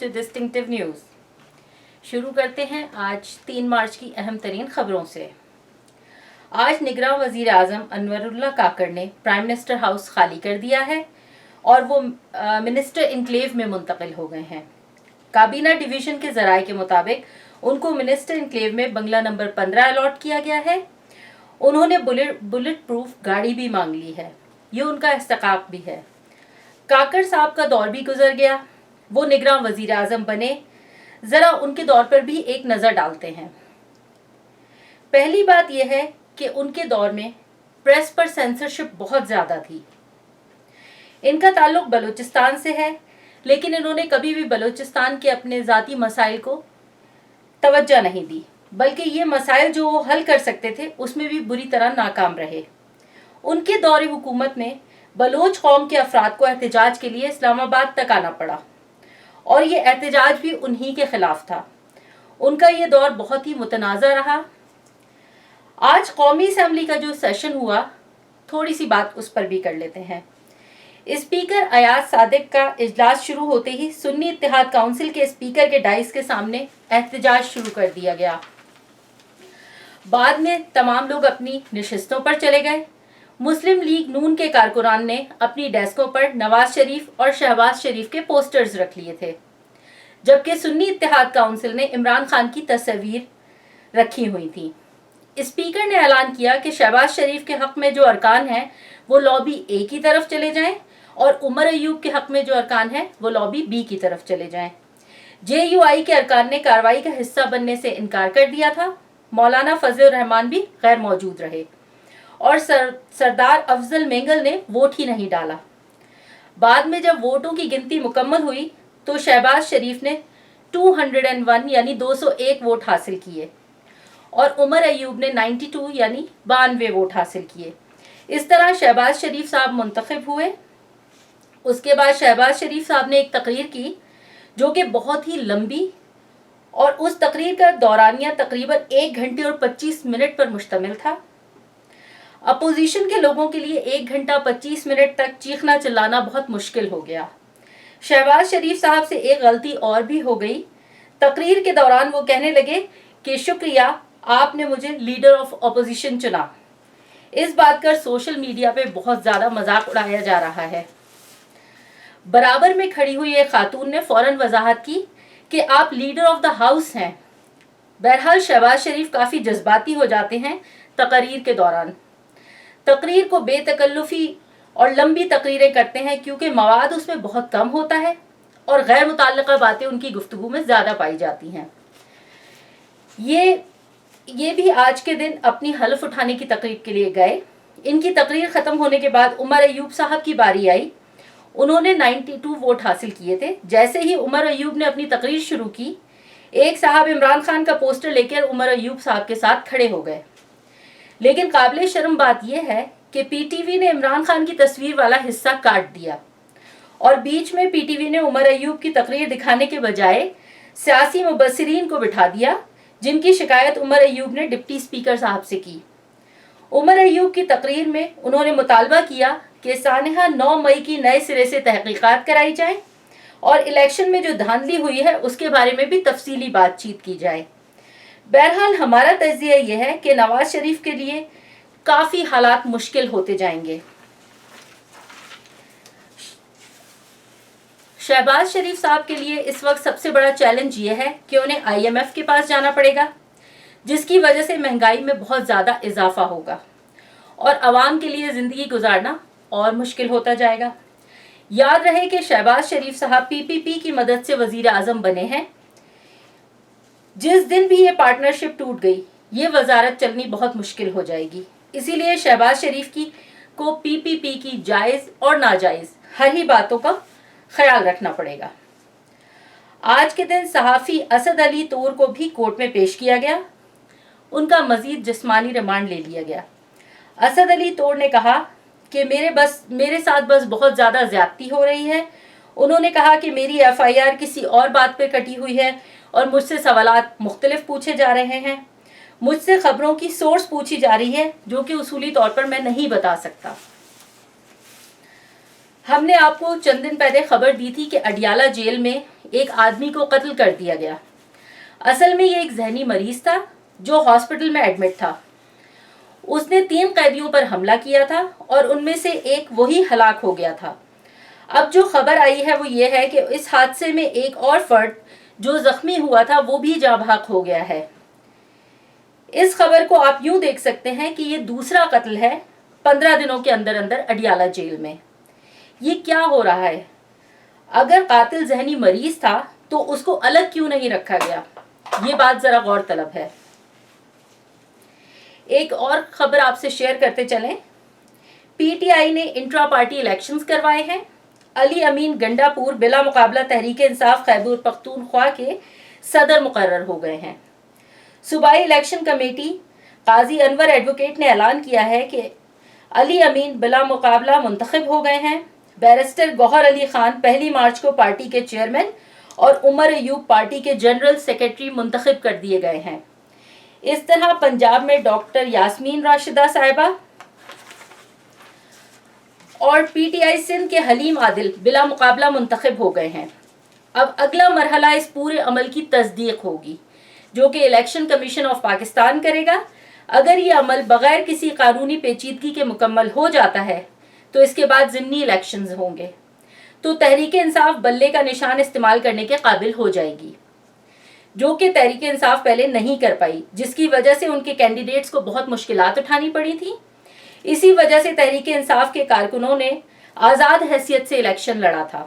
to Distinctive News. शुरू करते हैं आज 3 मार्च की अहम तरीन खबरों से। आज निगरान वजीर आज़म अनवरुल्लाह काकड़ ने प्राइम मिनिस्टर हाउस खाली कर दिया है और वो मिनिस्टर इनक्लेव में मुंतकिल हो गए हैं। काबीना डिवीज़न के ज़राए के मुताबिक उनको मिनिस्टर इनक्लेव में बंगला नंबर 15 अलॉट किया गया है। उन्होंने बुलेट प्रूफ गाड़ी भी मांग ली है। ये उनका इस्तेकाक भी है। काकड़ साहब का दौर भी गुजर गया, वो निगरान वजीर आज़म बने। ज़रा उनके दौर पर भी एक नज़र डालते हैं। पहली बात यह है कि उनके दौर में प्रेस पर सेंसरशिप बहुत ज़्यादा थी। इनका ताल्लुक बलूचिस्तान से है, लेकिन इन्होंने कभी भी बलूचिस्तान के अपने ज़ाती मसाइल को तवज्जो नहीं दी, बल्कि ये मसाइल जो वो हल कर सकते थे उसमें भी बुरी तरह नाकाम रहे। उनके दौरे हुकूमत में बलोच कौम के अफराद को एहतजाज के लिए इस्लामाबाद तक आना पड़ा और ये एहतजाज भी उन्हीं के खिलाफ था। उनका ये दौर बहुत ही मुतनाज़ा रहा। आज कौमी असम्बली का जो सेशन हुआ, थोड़ी सी बात उस पर भी कर लेते हैं। स्पीकर अयाज सादिक का इजलास शुरू होते ही सुन्नी इत्तेहाद काउंसिल के स्पीकर के डाइस के सामने एहतजाज शुरू कर दिया गया। बाद में तमाम लोग अपनी नशिस्तों पर चले गए। मुस्लिम लीग नून के कारकुनान ने अपनी डेस्कों पर नवाज शरीफ और शहबाज शरीफ के पोस्टर्स रख लिए थे, जबकि सुन्नी इत्तेहाद काउंसिल ने इमरान खान की तस्वीर रखी हुई थी। स्पीकर ने ऐलान किया कि शहबाज शरीफ के हक में जो अरकान हैं वो लॉबी ए की तरफ चले जाएं और उमर अयूब के हक में जो अरकान हैं वो लॉबी बी की तरफ चले जाएं। JUI के अरकान ने कार्रवाई का हिस्सा बनने से इनकार कर दिया था। मौलाना फजल रहमान भी गैर मौजूद रहे और सरदार अफजल मेंगल ने वोट ही नहीं डाला। बाद में जब वोटों की गिनती मुकम्मल हुई तो शहबाज शरीफ ने 201 यानी 201 वोट हासिल किए और उमर अयूब ने 92 यानी 92 वोट हासिल किए। इस तरह शहबाज शरीफ साहब मुंतखब हुए। उसके बाद शहबाज शरीफ साहब ने एक तकरीर की जो कि बहुत ही लंबी, और उस तकरीर का दौरानिया तकरीबन 1 घंटे और 25 मिनट पर मुश्तमिल था। अपोजिशन के लोगों के लिए 1 घंटा 25 मिनट तक चीखना चिल्लाना बहुत मुश्किल हो गया। शहबाज शरीफ साहब से एक गलती और भी हो गई। तकरीर के दौरान वो कहने लगे कि शुक्रिया, आपने मुझे लीडर ऑफ अपोजिशन चुना। इस बात का सोशल मीडिया पे बहुत ज़्यादा मजाक उड़ाया जा रहा है। बराबर में खड़ी हुई एक खातून ने फौरन वजाहत की कि आप लीडर ऑफ द हाउस हैं। बहरहाल शहबाज शरीफ काफ़ी जज्बाती हो जाते हैं तकरीर के दौरान। तकरीर को बेतकल्लुफ़ी और लंबी तकरीरें करते हैं क्योंकि मवाद उसमें बहुत कम होता है और गैर मुताल्लिक़ा बातें उनकी गुफ्तगू में ज़्यादा पाई जाती हैं। ये भी आज के दिन अपनी हलफ उठाने की तकरीर के लिए गए। इनकी तकरीर ख़त्म होने के बाद उमर अयूब साहब की बारी आई। उन्होंने 92 वोट हासिल किए थे। जैसे ही उमर अयूब ने अपनी तकरीर शुरू की, एक साहब इमरान खान का पोस्टर लेकर उमर अयूब साहब के साथ खड़े हो गए। लेकिन काबिल शर्म बात यह है कि PTV ने इमरान खान की तस्वीर वाला हिस्सा काट दिया और बीच में PTV ने उमर अयूब की तकरीर दिखाने के बजाय सियासी मुबस्सिरीन को बिठा दिया, जिनकी शिकायत उमर अयूब ने डिप्टी स्पीकर साहब से की। उमर अयूब की तकरीर में उन्होंने मुतालबा किया कि सानहा 9 मई की नए सिरे से तहकीकात कराई जाए और इलेक्शन में जो धांधली हुई है उसके बारे में भी तफसीली बातचीत की जाए। बहरहाल हमारा तज्जिया यह है कि नवाज शरीफ के लिए काफ़ी हालात मुश्किल होते जाएंगे। शहबाज शरीफ साहब के लिए इस वक्त सबसे बड़ा चैलेंज ये है कि उन्हें IMF के पास जाना पड़ेगा, जिसकी वजह से महंगाई में बहुत ज़्यादा इजाफा होगा और आवाम के लिए ज़िंदगी गुजारना और मुश्किल होता जाएगा। याद रहे कि शहबाज शरीफ साहब PPP की मदद से वज़ीर आज़म बने हैं। जिस दिन भी ये पार्टनरशिप टूट गई, ये वजारत चलनी बहुत मुश्किल हो जाएगी। इसीलिए शहबाज शरीफ को PPP की जायज़ और नाजायज़ हर ही बातों का ख्याल रखना पड़ेगा। आज के दिन सहाफ़ी असद अली तूर को भी कोर्ट में पेश किया गया। उनका मज़ीद जिस्मानी रिमांड ले लिया गया। असद अली तूर ने कहा कि मेरे साथ बस बहुत ज़्यादा ज़्यादती हो रही है। उन्होंने कहा कि मेरी FIR किसी और बात पर कटी हुई है और मुझसे सवालात मुख्तलिफ पूछे जा रहे हैं। मुझसे खबरों की सोर्स पूछी जा रही है जो कि उसूली तौर पर मैं नहीं बता सकता। ہم نے آپ کو چند دن پہلے خبر دی تھی کہ اڈیالہ جیل میں ایک آدمی کو قتل کر دیا گیا. اصل میں یہ ایک ذہنی مریض تھا جو ہاسپٹل میں ایڈمٹ تھا. اس نے 3 قیدیوں پر حملہ کیا تھا اور ان میں سے ایک وہی ہلاک ہو گیا تھا. اب جو خبر آئی ہے وہ یہ ہے کہ اس حادثے میں ایک اور فرد جو زخمی ہوا تھا وہ بھی جاں بحق ہو گیا ہے. اس خبر کو آپ یوں دیکھ سکتے ہیں کہ یہ دوسرا قتل ہے 15 دنوں کے اندر اندر اڈیالہ جیل میں. یہ کیا ہو رہا ہے؟ اگر قاتل ذہنی مریض تھا تو اس کو الگ کیوں نہیں رکھا گیا؟ یہ بات ذرا غور طلب ہے. ایک اور خبر آپ سے شیئر کرتے چلیں. پی ٹی آئی نے انٹرا پارٹی الیکشنز کروائے ہیں. علی امین گنڈا پور بلا مقابلہ تحریک انصاف خیبر پختونخوا کے صدر مقرر ہو گئے ہیں. صوبائی الیکشن کمیٹی قاضی انور ایڈوکیٹ نے اعلان کیا ہے کہ علی امین بلا مقابلہ منتخب ہو گئے ہیں. بیرسٹر گوہر علی خان 1 مارچ کو پارٹی کے چیئرمین اور عمر ایوب پارٹی کے جنرل سیکرٹری منتخب کر دیے گئے ہیں. اس طرح پنجاب میں ڈاکٹر یاسمین راشدہ صاحبہ اور پی ٹی آئی سندھ کے حلیم عادل بلا مقابلہ منتخب ہو گئے ہیں. اب اگلا مرحلہ اس پورے عمل کی تصدیق ہوگی جو کہ الیکشن کمیشن آف پاکستان کرے گا. اگر یہ عمل بغیر کسی قانونی پیچیدگی کے مکمل ہو جاتا ہے تو اس کے بعد ضمنی الیکشنز ہوں گے تو تحریک انصاف بلے کا نشان استعمال کرنے کے قابل ہو جائے گی, جو کہ تحریک انصاف پہلے نہیں کر پائی, جس کی وجہ سے ان کے کینڈیڈیٹس کو بہت مشکلات اٹھانی پڑی تھی. اسی وجہ سے تحریک انصاف کے کارکنوں نے آزاد حیثیت سے الیکشن لڑا تھا.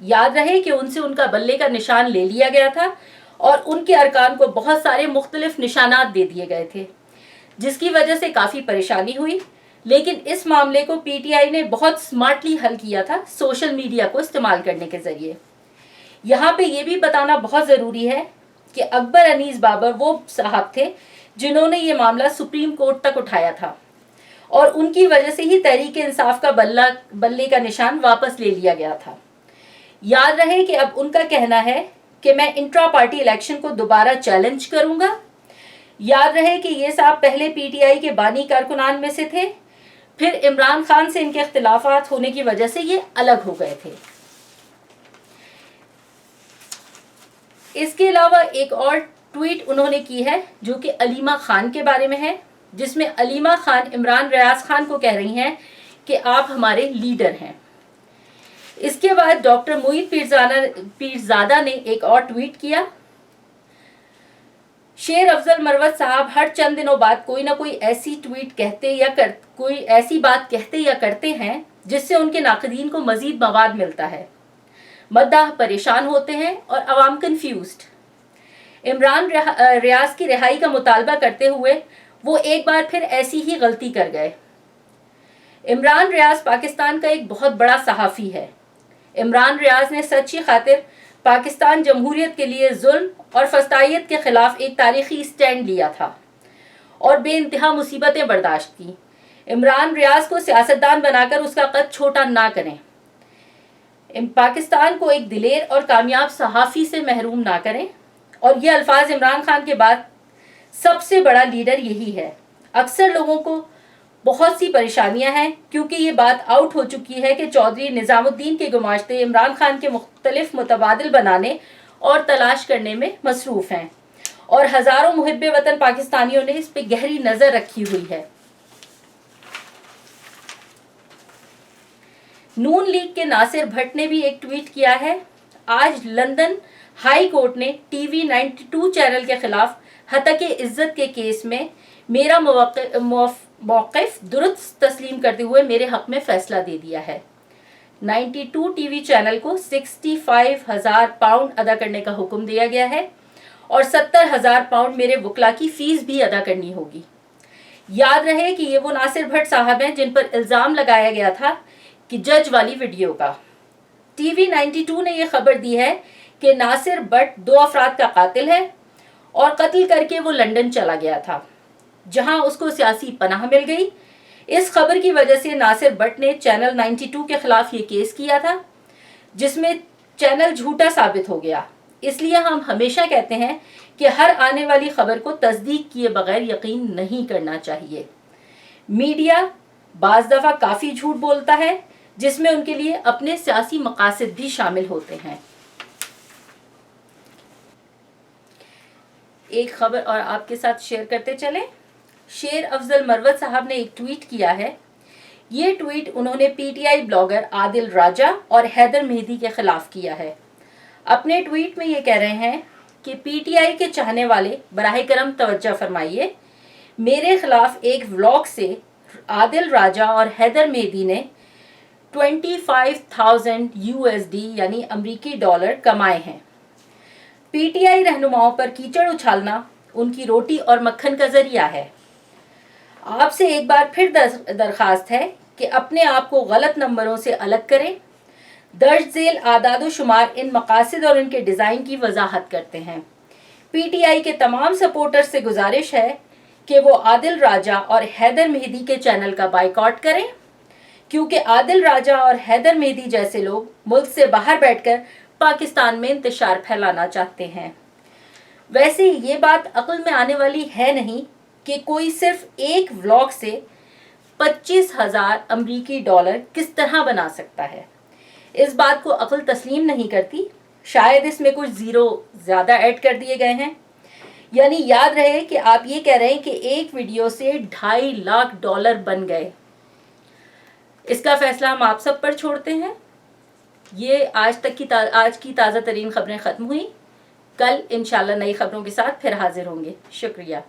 یاد رہے کہ ان سے ان کا بلے کا نشان لے لیا گیا تھا اور ان کے ارکان کو بہت سارے مختلف نشانات دے دیے گئے تھے, جس کی وجہ سے کافی پریشانی ہوئی. لیکن اس معاملے کو پی ٹی آئی نے بہت سمارٹلی حل کیا تھا سوشل میڈیا کو استعمال کرنے کے ذریعے. یہاں پہ یہ بھی بتانا بہت ضروری ہے کہ اکبر انیس بابر وہ صاحب تھے جنہوں نے یہ معاملہ سپریم کورٹ تک اٹھایا تھا اور ان کی وجہ سے ہی تحریک انصاف کا بلے کا نشان واپس لے لیا گیا تھا. یاد رہے کہ اب ان کا کہنا ہے کہ میں انٹرا پارٹی الیکشن کو دوبارہ چیلنج کروں گا. یاد رہے کہ یہ صاحب پہلے پی ٹی آئی کے بانی کارکنان میں سے تھے, پھر عمران خان سے ان کے اختلافات ہونے کی وجہ سے یہ الگ ہو گئے تھے. اس کے علاوہ ایک اور ٹویٹ انہوں نے کی ہے جو کہ علیمہ خان کے بارے میں ہے, جس میں علیمہ خان عمران ریاض خان کو کہہ رہی ہیں کہ آپ ہمارے لیڈر ہیں. اس کے بعد ڈاکٹر معید پیرزادہ نے ایک اور ٹویٹ کیا. شیر افضل مروت صاحب ہر چند دنوں بعد کوئی نہ کوئی ایسی ٹویٹ کہتے کوئی ایسی بات کہتے یا کرتے ہیں جس سے ان کے ناقدین کو مزید مواد ملتا ہے. مداح پریشان ہوتے ہیں اور عوام کنفیوزڈ. عمران ریاض کی رہائی کا مطالبہ کرتے ہوئے وہ ایک بار پھر ایسی ہی غلطی کر گئے. عمران ریاض پاکستان کا ایک بہت بڑا صحافی ہے. عمران ریاض نے سچی خاطر پاکستان جمہوریت کے لیے ظلم اور فسطائیت کے خلاف ایک تاریخی سٹینڈ لیا تھا اور بے انتہا مصیبتیں برداشت کی. عمران ریاض کو سیاستدان بنا کر اس کا قد چھوٹا نہ کریں. پاکستان کو ایک دلیر اور کامیاب صحافی سے محروم نہ کریں. اور یہ الفاظ عمران خان کے بعد سب سے بڑا لیڈر یہی ہے. اکثر لوگوں کو بہت سی پریشانیاں ہیں کیونکہ یہ بات آؤٹ ہو چکی ہے کہ چودھری نظام الدین کے گماشتے عمران خان کے مختلف متبادل بنانے اور تلاش کرنے میں مصروف ہیں اور ہزاروں محب وطن پاکستانیوں نے اس پہ گہری نظر رکھی ہوئی ہے. نون لیگ کے ناصر بھٹ نے بھی ایک ٹویٹ کیا ہے. آج لندن ہائی کورٹ نے ٹی وی 92 چینل کے خلاف ہتک عزت کے کیس میں میرا موقف درست تسلیم کرتے ہوئے میرے حق میں فیصلہ دے دیا ہے. 92 ٹی وی چینل کو 65,000 پاؤنڈ ادا کرنے کا حکم دیا گیا ہے اور 70,000 پاؤنڈ میرے وکلا کی فیس بھی ادا کرنی ہوگی. یاد رہے کہ یہ وہ ناصر بھٹ صاحب ہیں جن پر الزام لگایا گیا تھا کہ جج والی ویڈیو کا. ٹی وی 92 نے یہ خبر دی ہے کہ ناصر بھٹ 2 افراد کا قاتل ہے اور قتل کر کے وہ لندن چلا گیا تھا جہاں اس کو سیاسی پناہ مل گئی. اس خبر کی وجہ سے ناصر بھٹ نے چینل 92 کے خلاف یہ کیس کیا تھا جس میں چینل جھوٹا ثابت ہو گیا. اس لیے ہم ہمیشہ کہتے ہیں کہ ہر آنے والی خبر کو تصدیق کیے بغیر یقین نہیں کرنا چاہیے. میڈیا بعض دفعہ کافی جھوٹ بولتا ہے जिसमें उनके लिए अपने सियासी मकासद भी शामिल होते हैं। एक खबर और आपके साथ शेयर करते चलें। शेर अफजल मरवत साहब ने एक ट्वीट किया है। ये ट्वीट उन्होंने पीटीआई ब्लॉगर आदिल राजा और हैदर मेहदी के खिलाफ किया है। अपने ट्वीट में ये कह रहे हैं कि पीटीआई के चाहने वाले बराह करम तवज्जो फरमाइए, मेरे खिलाफ एक व्लॉग से आदिल राजा और हैदर मेहदी ने 25,000 USD यानी अमरीकी डॉलर कमाए हैं। पीटीआई रहनुमाओं पर कीचड़ उछालना उनकी रोटी और मक्खन का जरिया है। आपसे एक बार फिर दरखास्त है कि अपने आप को गलत नंबरों से अलग करें। दर्ज झेल आदाद शुमार इन मकासद और इनके डिज़ाइन की वजाहत करते हैं। पीटीआई के तमाम सपोर्टर्स से गुजारिश है कि वो आदिल राजा और हैदर मेहदी के चैनल का बाइकआउट करें, क्योंकि आदिल राजा और हैदर मेहदी जैसे लोग मुल्क से बाहर बैठकर पाकिस्तान में इंतशार फैलाना चाहते हैं। वैसे ये बात अक्ल में आने वाली है नहीं कि कोई सिर्फ एक व्लॉग से 25,000 अमरीकी डॉलर किस तरह बना सकता है। इस बात को अक्ल तस्लीम नहीं करती। शायद इसमें कुछ ज़ीरो ज़्यादा ऐड कर दिए गए हैं। यानी याद रहे कि आप ये कह रहे हैं कि एक वीडियो से 2.5 लाख डॉलर बन गए। इसका फैसला हम आप सब पर छोड़ते हैं। ये आज की ताज़ा तरीन खबरें ख़त्म हुई। कल इंशाल्लाह नई खबरों के साथ फिर हाजिर होंगे। शुक्रिया।